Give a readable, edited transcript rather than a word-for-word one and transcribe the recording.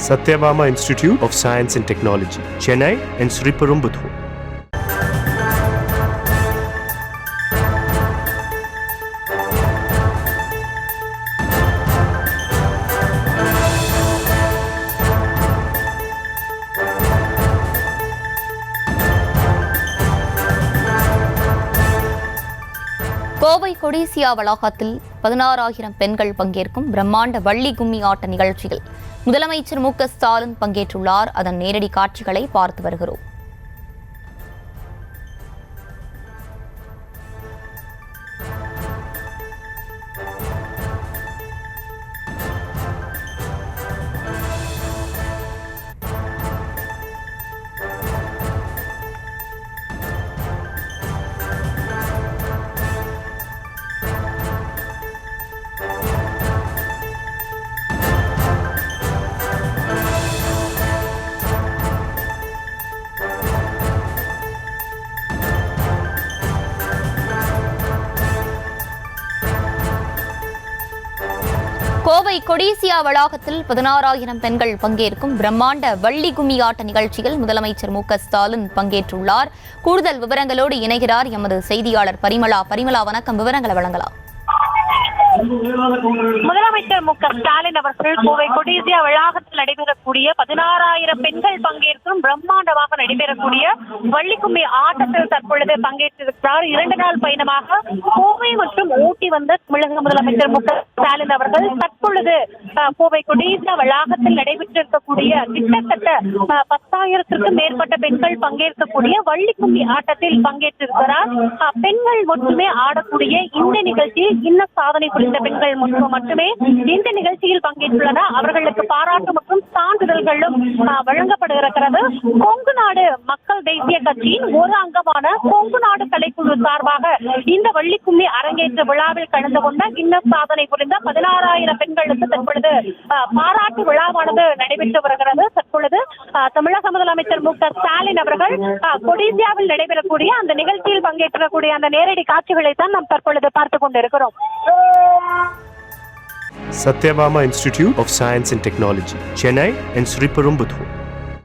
Satyabama Institute of Science and Technology, Chennai and Sriperumbudur. Kovai Codissia வளாகத்தில் 16,000 பெண்கள் பங்கேற்கும் பிரம்மாண்ட வள்ளி கும்மி ஆட்ட நிகழ்ச்சியில் முதலமைச்சர் மு க ஸ்டாலின் பங்கேற்றுள்ளார். அதன் நேரடி காட்சிகளை பார்த்து வருகிறோம். கோவை கொடிசியா வளாகத்தில் 16,000 பெண்கள் பங்கேற்கும் பிரம்மாண்ட வள்ளி கும்மி ஆட்ட நிகழ்ச்சியில் முதலமைச்சர் மு க ஸ்டாலின் பங்கேற்றுள்ளார். கூடுதல் விவரங்களோடு இணைகிறார் எமது செய்தியாளர் பரிமளா. வணக்கம், விவரங்களை வழங்கலாம். முதலமைச்சர் மு க ஸ்டாலின் அவர்கள் கோவை கொடிசியா வளாகத்தில் நடைபெறக்கூடிய 16,000 பெண்கள் பங்கேற்கும் பிரம்மாண்டமாக நடைபெறக்கூடிய வள்ளிக்கும்மி ஆட்டத்தில் தற்பொழுது பங்கேற்றிருக்கிறார். 2 நாள் பயணமாக கோவை மற்றும் ஊட்டி வந்த தமிழக முதலமைச்சர் மு க ஸ்டாலின் அவர்கள் தற்பொழுது கோவை கொடிசியா வளாகத்தில் நடைபெற்றிருக்கக்கூடிய கிட்டத்தட்ட 10,000த்திற்கும் மேற்பட்ட பெண்கள் பங்கேற்கக்கூடிய வள்ளிக்கும்மி ஆட்டத்தில் பங்கேற்றிருக்கிறார். பெண்கள் மட்டுமே ஆடக்கூடிய இந்த நிகழ்ச்சியில் இன்ன சாதனை புரிந்த பெண்கள் மட்டுமே இந்த நிகழ்ச்சியில் பங்கேற்றுள்ளனர். அவர்களுக்கு பாராட்டு மற்றும் சான்றிதழ்களும் வழங்கப்படுகிறது. கொங்கு நாடு மக்கள் தேசிய கட்சியின் ஒரு அங்கமான கொங்கு நாடு கலைக்குழு சார்பாக இந்த வள்ளிக்கும்மி அரங்கேற்ற விழாவில் கலந்து கொண்ட கின்னஸ் சாதனை புரிந்த 16,000 பெண்களுக்கு தற்பொழுது பாராட்டு விழாவானது நடைபெற்று வருகிறது. தற்பொழுது தமிழக முதலமைச்சர் மு க ஸ்டாலின் அவர்கள் கொடிசியாவில் நடைபெறக்கூடிய அந்த நிகழ்ச்சியில் பங்கேற்றக்கூடிய அந்த நேரடி காட்சிகளை தான் நாம் தற்பொழுது பார்த்துக் கொண்டிருக்கிறோம். Satyabama Institute of Science and Technology, Chennai and Sriperumbudur.